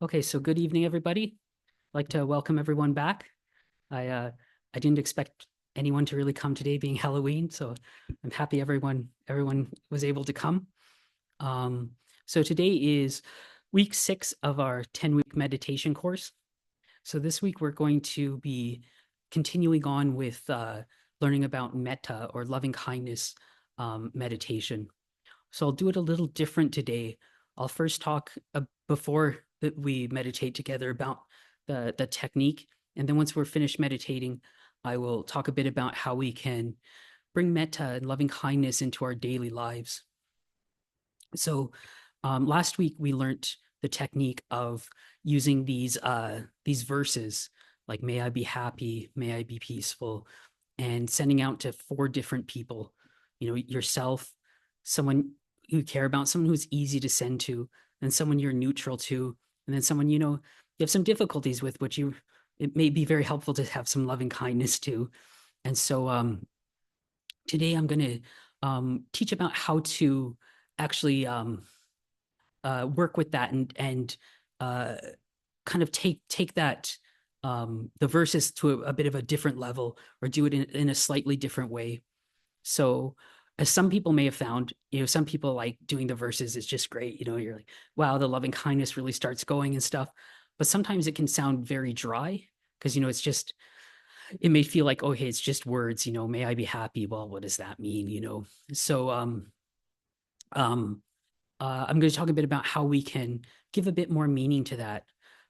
Okay, so good evening, everybody. I'd like to welcome everyone back. I didn't expect anyone to really come today, being Halloween, so I'm happy everyone was able to come. Um, so today is week 6 of our 10-week meditation course. So this week we're going to be continuing on with learning about metta or loving kindness meditation. So I'll do it a little different today. I'll first talk before that we meditate together about the technique, and then once we're finished meditating, I will talk a bit about how we can bring metta and loving kindness into our daily lives. So last week we learned the technique of using these verses like "May I be happy," "May I be peaceful," and sending out to 4 different people. You know, yourself, someone you care about, someone who's easy to send to, and someone you're neutral to, and then someone you have some difficulties with, which you it may be very helpful to have some loving kindness to. And so today I'm going to teach about how to actually work with that and uh, kind of take that the verses to a bit of a different level or do it in a slightly different way. So as some people may have found, some people like doing the verses is just great. You're like, wow, the loving kindness really starts going and stuff. But sometimes it can sound very dry because, it may feel like, okay, it's just words, may I be happy. Well, what does that mean? So um, I'm going to talk a bit about how we can give a bit more meaning to that.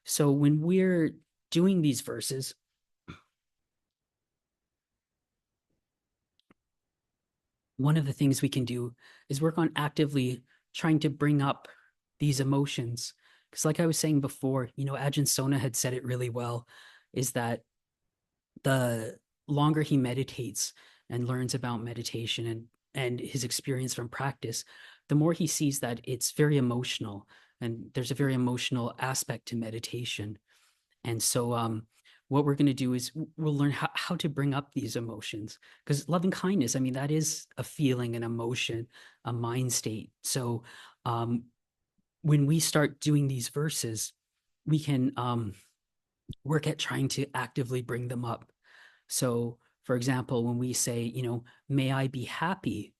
So when we're doing these verses, one of the things we can do is work on actively trying to bring up these emotions. Because, like I was saying before, Ajahn Sona had said it really well, is that the longer he meditates and learns about meditation and his experience from practice, the more he sees that it's very emotional and there's a very emotional aspect to meditation. And so what we're going to do is we'll learn how to bring up these emotions because loving kindness, I mean, that is a feeling, an emotion, a mind state. So um, when we start doing these verses, we can work at trying to actively bring them up. So, for example, when we say, may I be happy,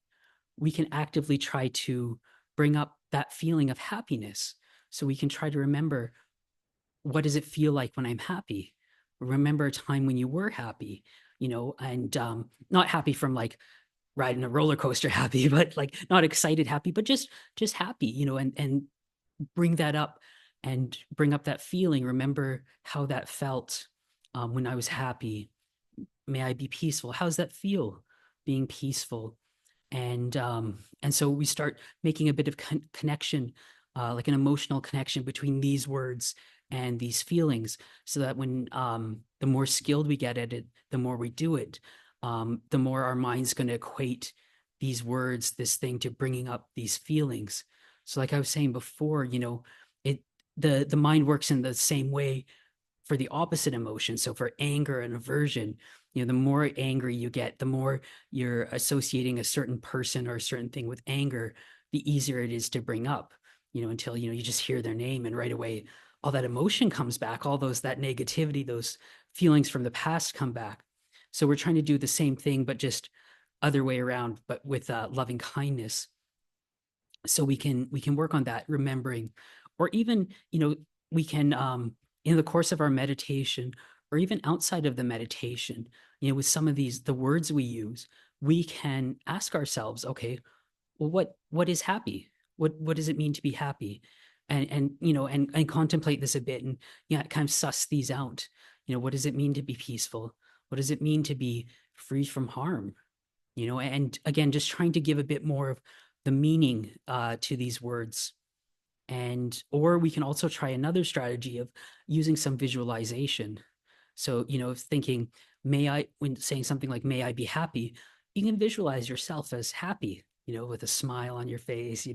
we can actively try to bring up that feeling of happiness. So we can try to remember, what does it feel like when I'm happy? Remember a time when you were happy, and not happy from like riding a roller coaster happy, but like not excited happy, but just happy, and bring that up and bring up that feeling. Remember how that felt when I was happy. May I be peaceful. How's that feel being peaceful? And so we start making a bit of connection, like an emotional connection between these words and these feelings, so that when the more skilled we get at it, the more we do it, the more our mind's going to equate these words, this thing, to bringing up these feelings. So like I was saying before, it the mind works in the same way for the opposite emotion. So for anger and aversion, the more angry you get, the more you're associating a certain person or a certain thing with anger, the easier it is to bring up, until, you just hear their name and right away, all that emotion comes back, all that negativity, those feelings from the past come back. So we're trying to do the same thing, but just other way around, but with loving kindness. So we can work on that, remembering, or even, we can in the course of our meditation, or even outside of the meditation, with some of the words we use, we can ask ourselves, okay, well, what is happy? What does it mean to be happy? And contemplate this a bit, and kind of suss these out. What does it mean to be peaceful? What does it mean to be free from harm? And again, just trying to give a bit more of the meaning to these words. And or we can also try another strategy of using some visualization. So, thinking, when saying something like, may I be happy, you can visualize yourself as happy, with a smile on your face,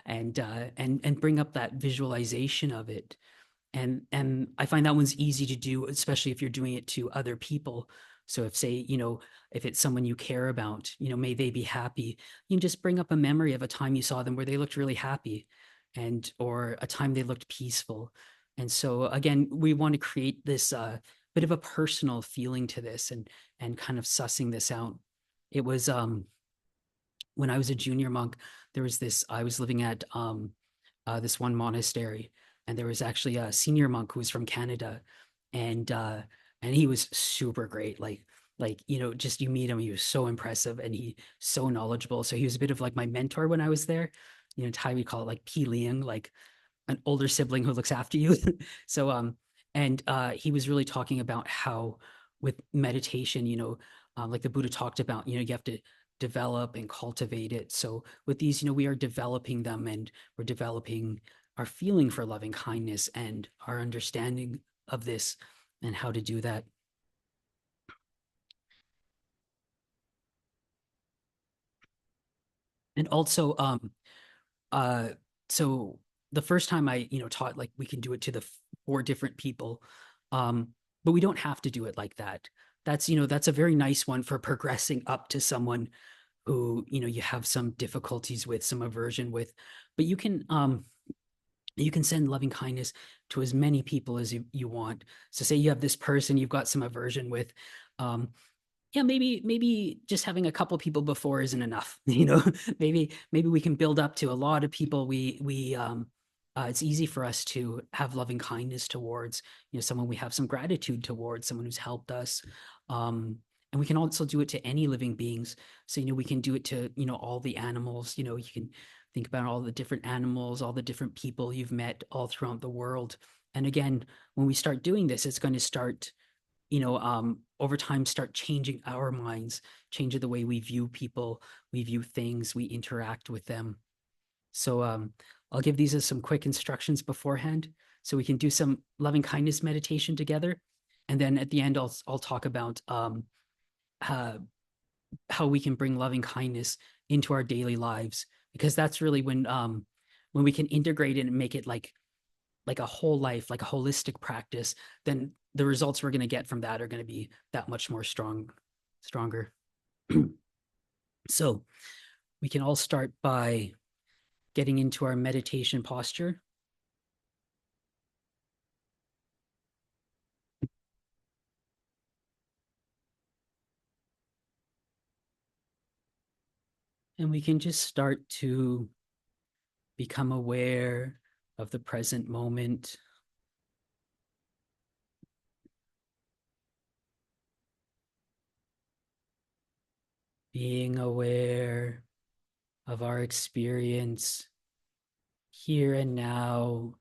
and bring up that visualization of it. And I find that one's easy to do, especially if you're doing it to other people. So if, say, if it's someone you care about, may they be happy, you can just bring up a memory of a time you saw them where they looked really happy, or a time they looked peaceful, And so again, we want to create this bit of a personal feeling to this, and kind of sussing this out. It was when I was a junior monk, there was this, I was living at this one monastery, and there was actually a senior monk who was from Canada, and uh, and he was super great. Like just you meet him, he was so impressive, and he so knowledgeable. So he was a bit of like my mentor when I was there. In Thai we call it like Pi Liang, like an older sibling who looks after you. So and he was really talking about how with meditation, like the Buddha talked about, you have to develop and cultivate it. So with these, we are developing them, and we're developing our feeling for loving kindness and our understanding of this and how to do that. And also uh so the first time I taught, like, we can do it to the four different people, um but we don't have to do it like that. That's a very nice one for progressing up to someone who you have some difficulties with, some aversion with. But you can send loving kindness to as many people as you want. So say you have this person you've got some aversion with. Um yeah, maybe just having a couple people before isn't enough. Maybe we can build up to a lot of people. We it's easy for us to have loving kindness towards, someone we have some gratitude towards, someone who's helped us. And we can also do it to any living beings. So we can do it to all the animals. You can think about all the different animals, all the different people you've met all throughout the world. And again, when we start doing this, it's going to start, over time, start changing our minds, changing the way we view people, we view things, we interact with them. So I'll give these as some quick instructions beforehand, so we can do some loving kindness meditation together. And then at the end, I'll talk about uh, how we can bring loving kindness into our daily lives, because that's really when we can integrate it and make it like a whole life, like a holistic practice. Then the results we're going to get from that are going to be that much more stronger. So we can all start by getting into our meditation posture. And we can just start to become aware of the present moment, being aware of our experience here and now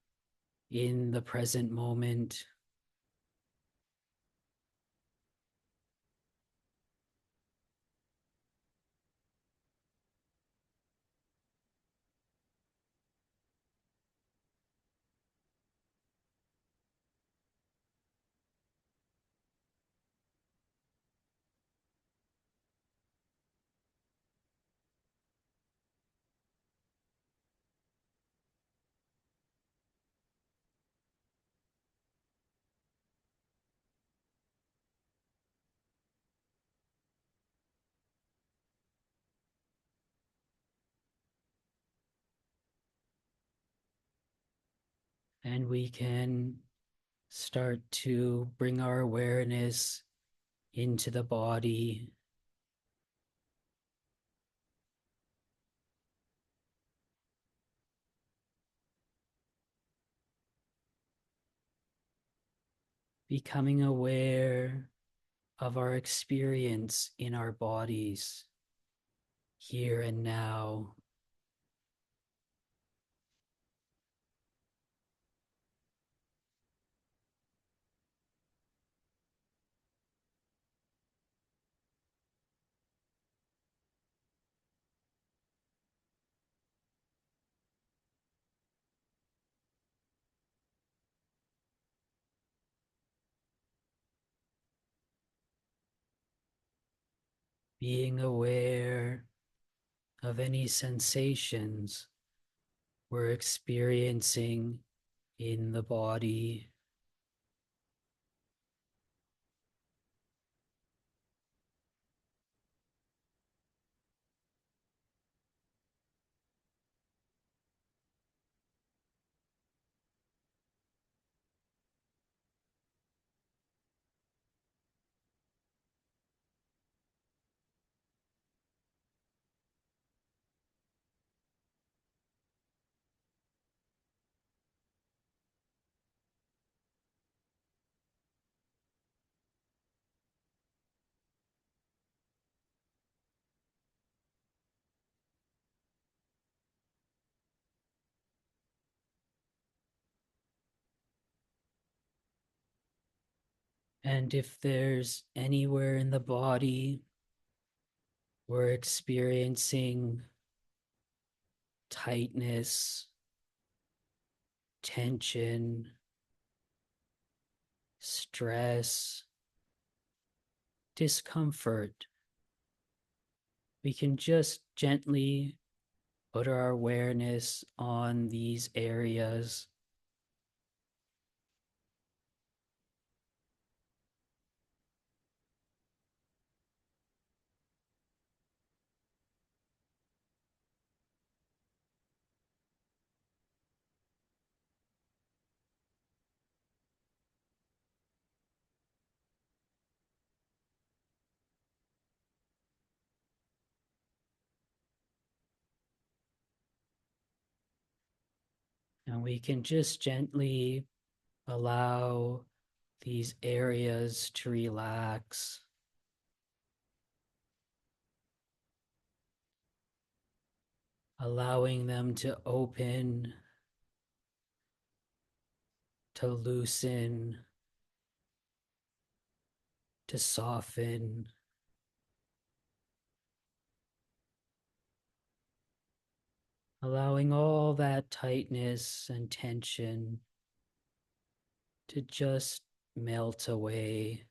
in the present moment. And we can start to bring our awareness into the body, becoming aware of our experience in our bodies here and now, being aware of any sensations we're experiencing in the body. And if there's anywhere in the body we're experiencing tightness, tension, stress, discomfort, we can just gently put our awareness on these areas. And we can just gently allow these areas to relax, allowing them to open, to loosen, to soften, allowing all that tightness and tension to just melt away.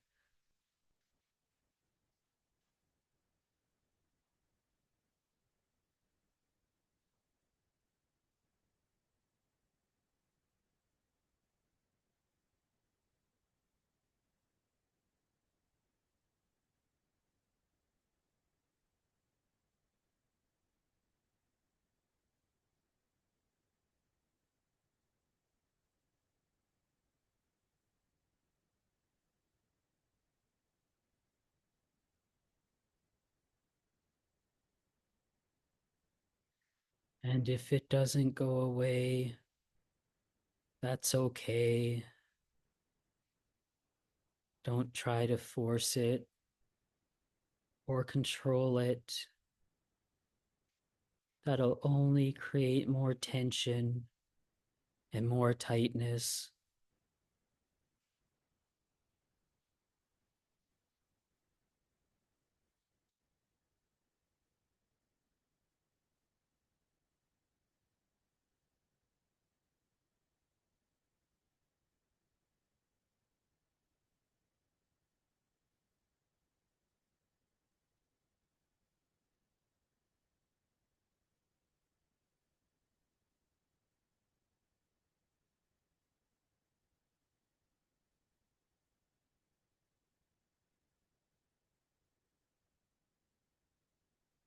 And if it doesn't go away, that's okay. Don't try to force it or control it. That'll only create more tension and more tightness.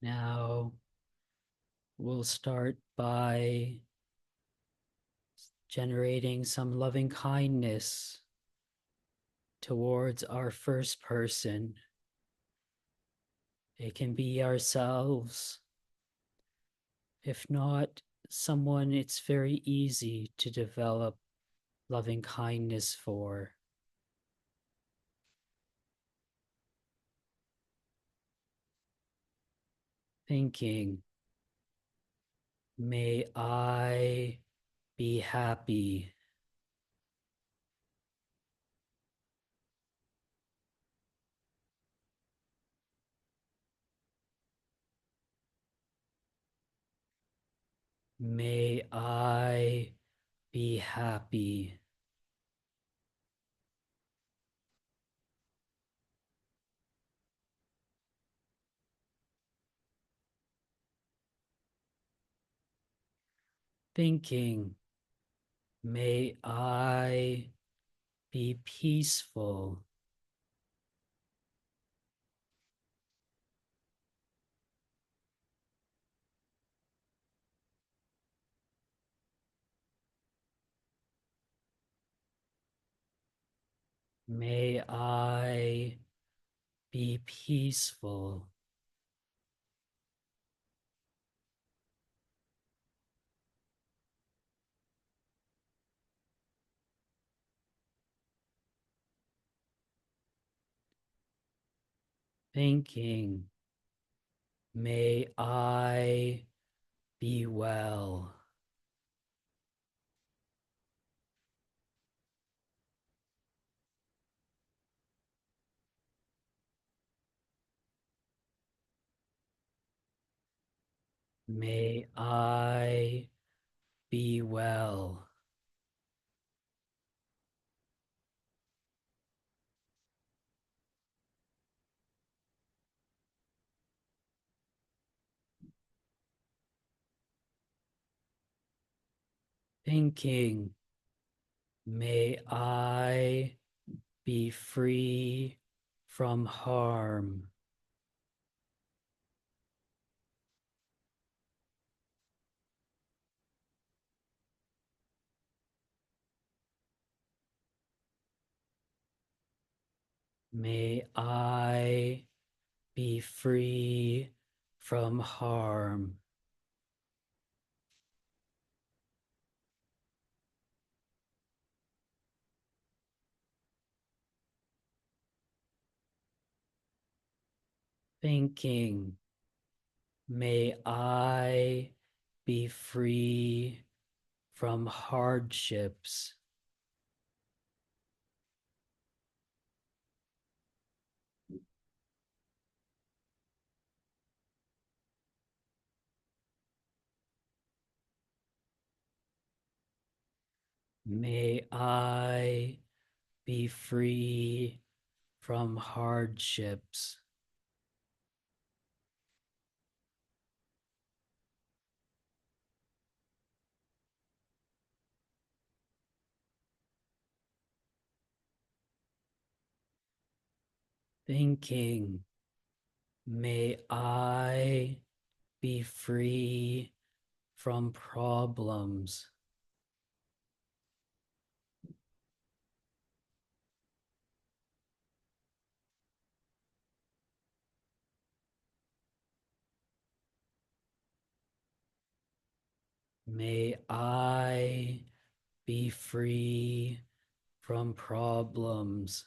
Now, we'll start by generating some loving kindness towards our first person. It can be ourselves. If not, someone it's very easy to develop loving kindness for. Thinking, may I be happy. May I be happy. Thinking, may I be peaceful. May I be peaceful. Thinking, may I be well. May I be well. Thinking, may I be free from harm. May I be free from harm. Thinking, may I be free from hardships. May I be free from hardships. Thinking, may I be free from problems. May I be free from problems.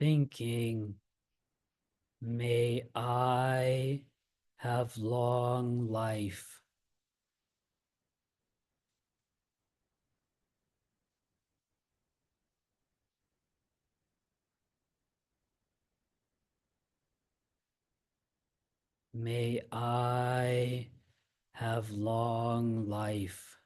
Thinking, may I have long life. May I have long life.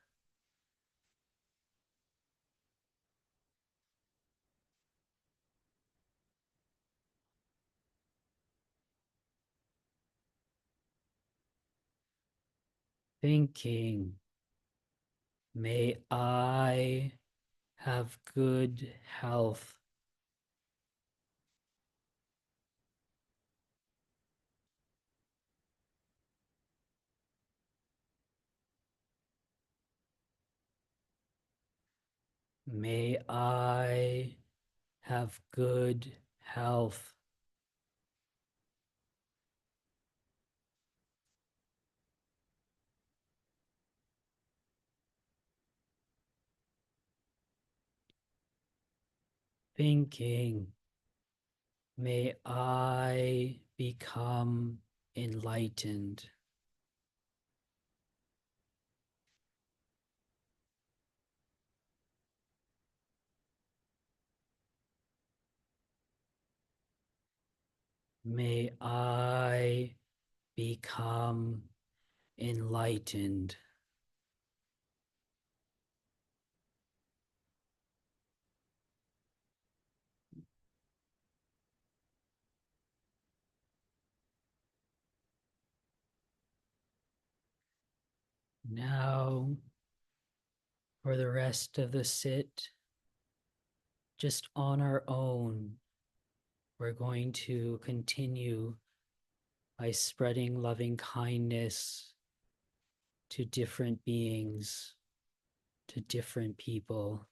Thinking, may I have good health. May I have good health. Thinking, may I become enlightened. May I become enlightened. Now, for the rest of the sit, just on our own, we're going to continue by spreading loving kindness to different beings, to different people.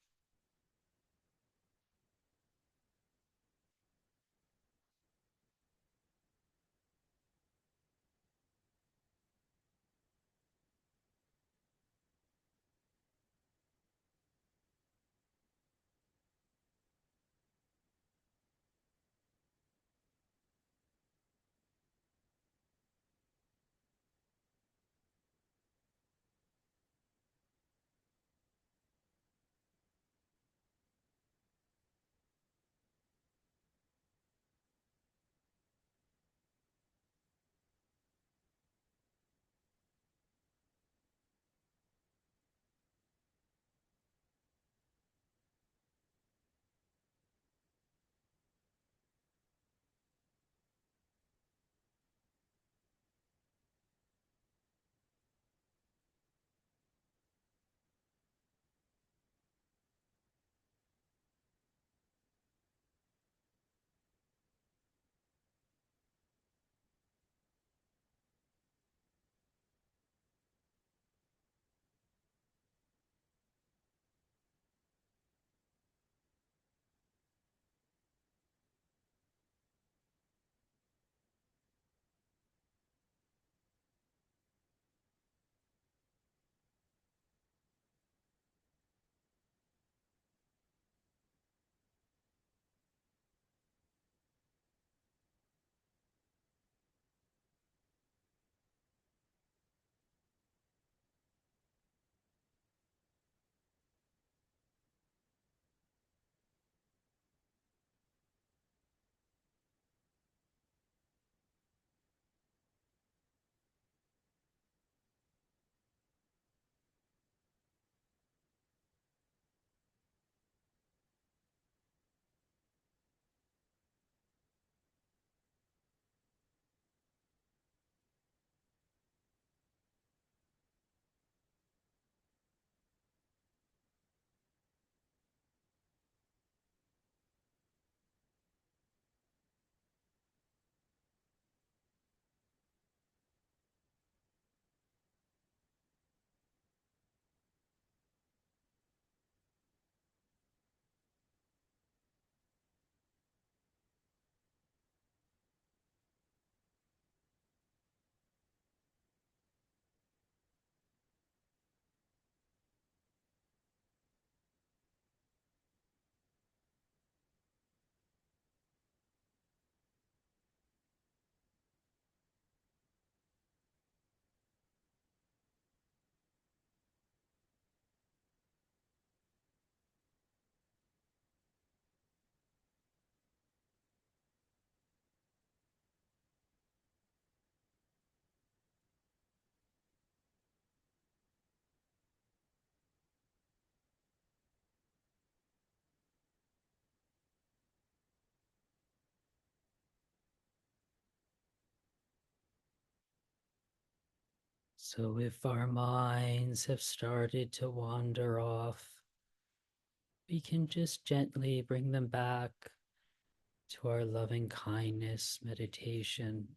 So if our minds have started to wander off, we can just gently bring them back to our loving kindness meditation.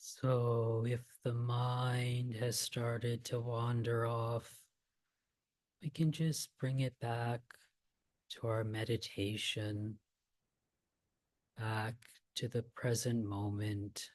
So if the mind has started to wander off, we can just bring it back to our meditation, back to the present moment.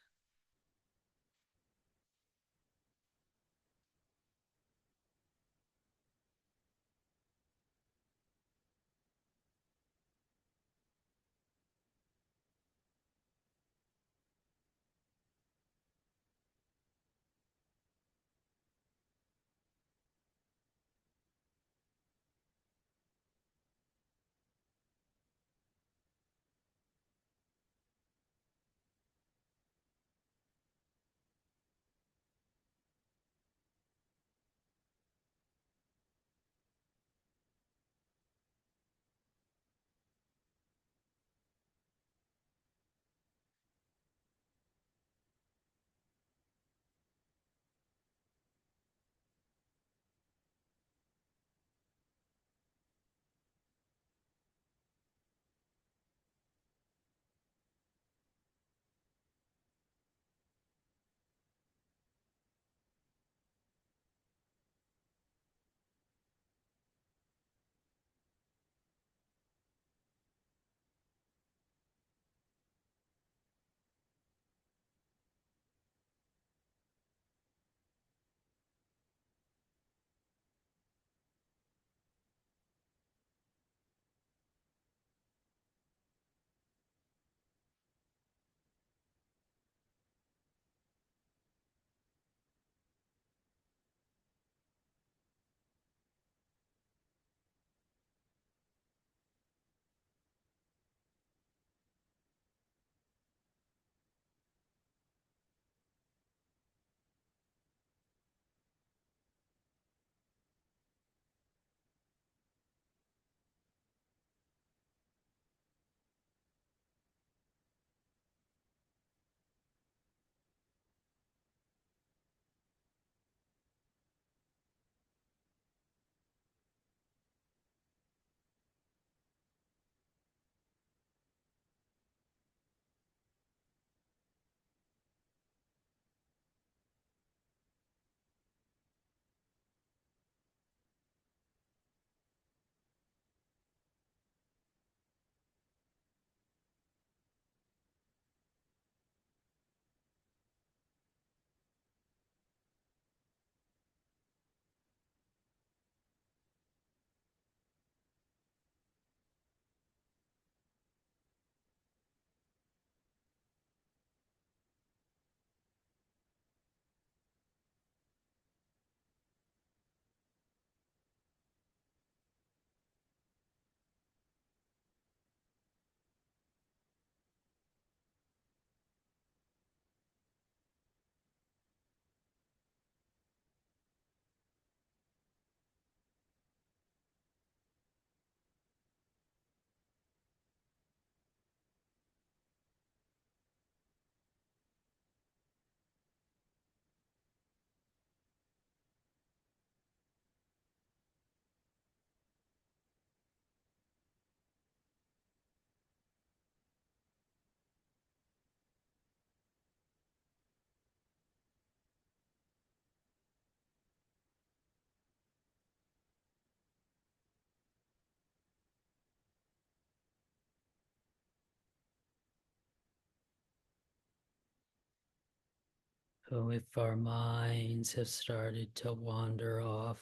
So if our minds have started to wander off,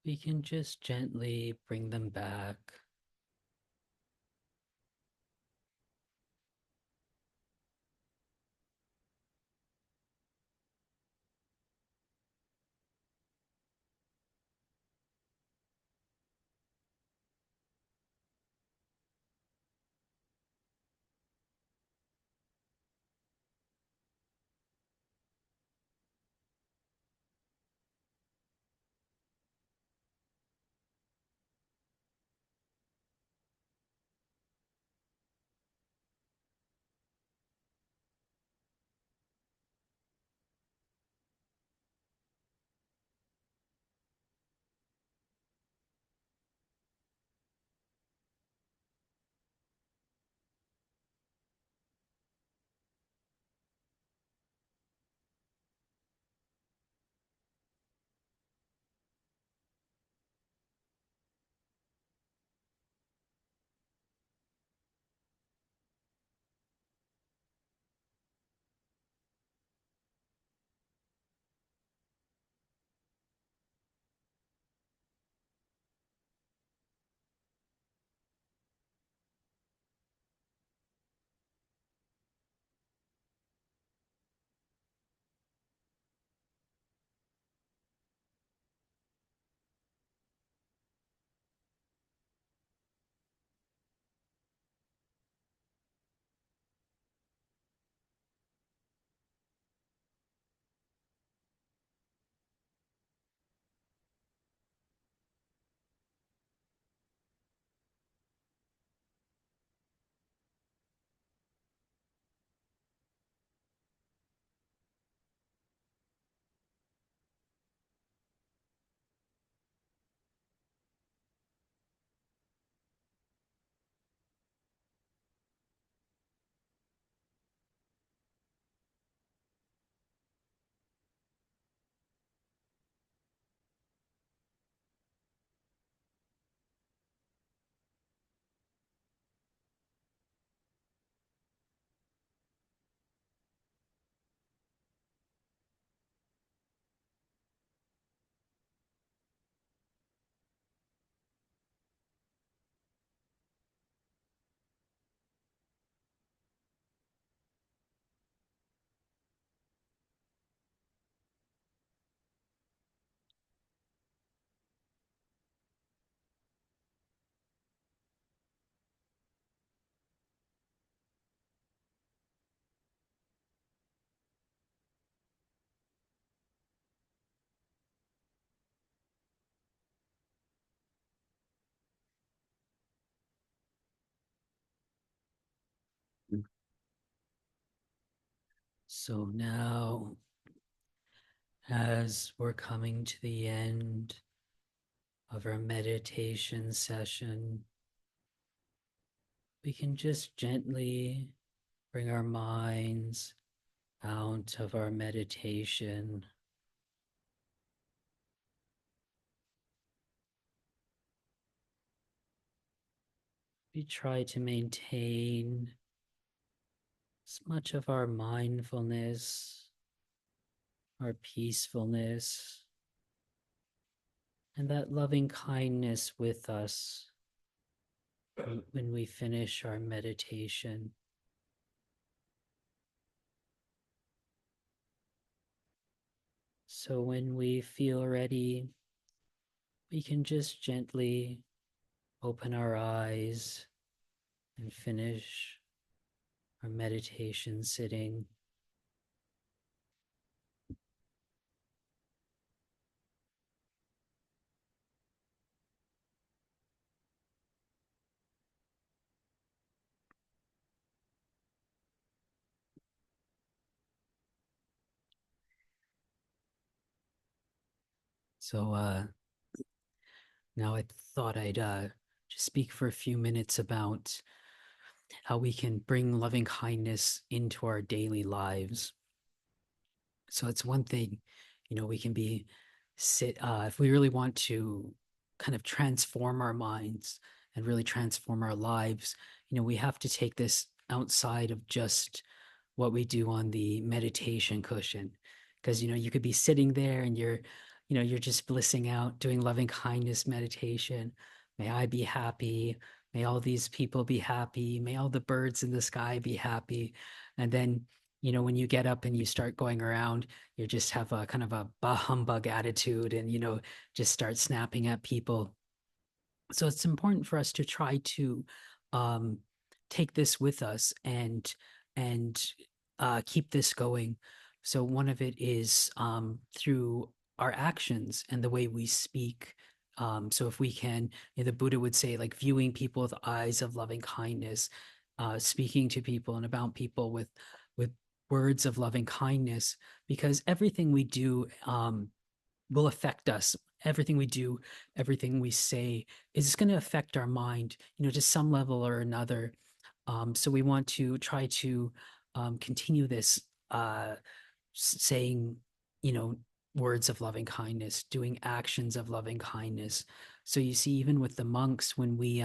we can just gently bring them back. So now, as we're coming to the end of our meditation session, we can just gently bring our minds out of our meditation. We try to maintain as much of our mindfulness, our peacefulness, and that loving kindness with us when we finish our meditation. So when we feel ready, we can just gently open our eyes and finish our meditation sitting. So now I thought I'd just speak for a few minutes about how we can bring loving kindness into our daily lives. So it's one thing, we can be if we really want to kind of transform our minds and really transform our lives, we have to take this outside of just what we do on the meditation cushion. Because, you could be sitting there and you're just blissing out, doing loving kindness meditation. May I be happy. May all these people be happy. May all the birds in the sky be happy. And then, when you get up and you start going around, you just have a kind of a bah humbug attitude and, just start snapping at people. So it's important for us to try to um, take this with us and keep this going. So one of it is through our actions and the way we speak. So if we can, the Buddha would say, like viewing people with eyes of loving kindness, speaking to people and about people with words of loving kindness, because everything we do will affect us. Everything we do, everything we say is going to affect our mind, to some level or another. So we want to try to continue this saying, you know, words of loving kindness, doing actions of loving kindness. So you see, even with the monks, when we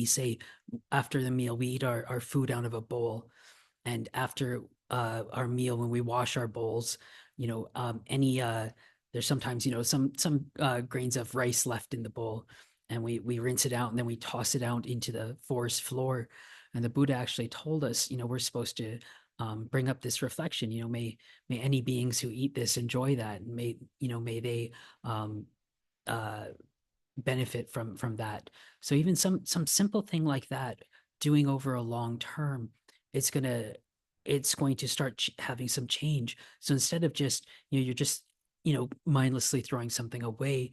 say after the meal, we eat our food out of a bowl, and after our meal, when we wash our bowls, any there's sometimes some grains of rice left in the bowl, and we rinse it out and then we toss it out into the forest floor. And the Buddha actually told us, we're supposed to bring up this reflection. May any beings who eat this enjoy that, and may they um, uh, benefit from that. So even some simple thing like that, doing over a long term, it's gonna it's going to start having some change. So instead of just you're just mindlessly throwing something away,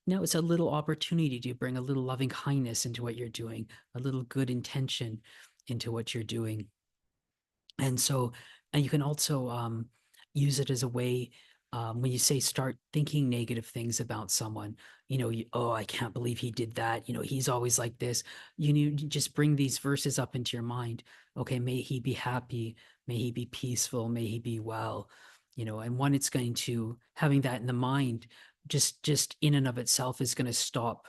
now it's a little opportunity to bring a little loving kindness into what you're doing, a little good intention into what you're doing. And so, and you can also use it as a way when you say start thinking negative things about someone, oh, I can't believe he did that. He's always like this. You need to just bring these verses up into your mind. Okay, may he be happy. May he be peaceful. May he be well. And one, it's going to having that in the mind, just in and of itself is going to stop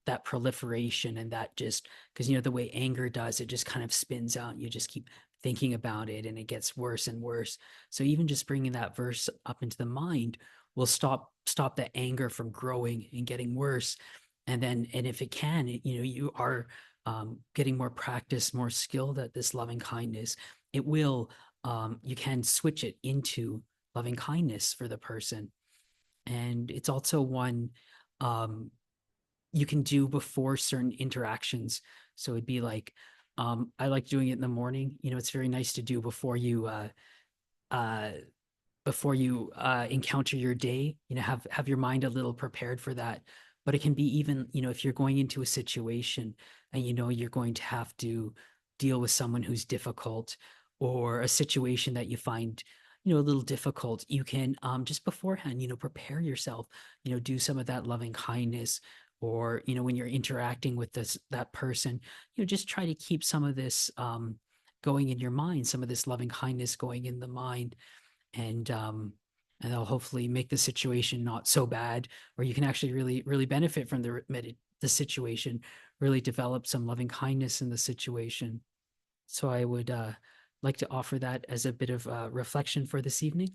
that proliferation and that just because the way anger does, it just kind of spins out. You just keep thinking about it and it gets worse and worse. So even just bringing that verse up into the mind will stop that anger from growing and getting worse. And if it can, you are getting more practice, more skilled at this loving kindness. It will you can switch it into loving kindness for the person. And it's also one um, you can do before certain interactions. So it'd be like, I like doing it in the morning. It's very nice to do uh, before you encounter your day. Have your mind a little prepared for that. But it can be even, if you're going into a situation and you're going to have to deal with someone who's difficult or a situation that you find a little difficult, you can just beforehand prepare yourself, do some of that loving kindness, or when you're interacting with that person, just try to keep some of this going in your mind, some of this loving kindness going in the mind, and they'll hopefully make the situation not so bad, or you can actually really benefit from the situation, really develop some loving kindness in the situation. So I would like to offer that as a bit of reflection for this evening.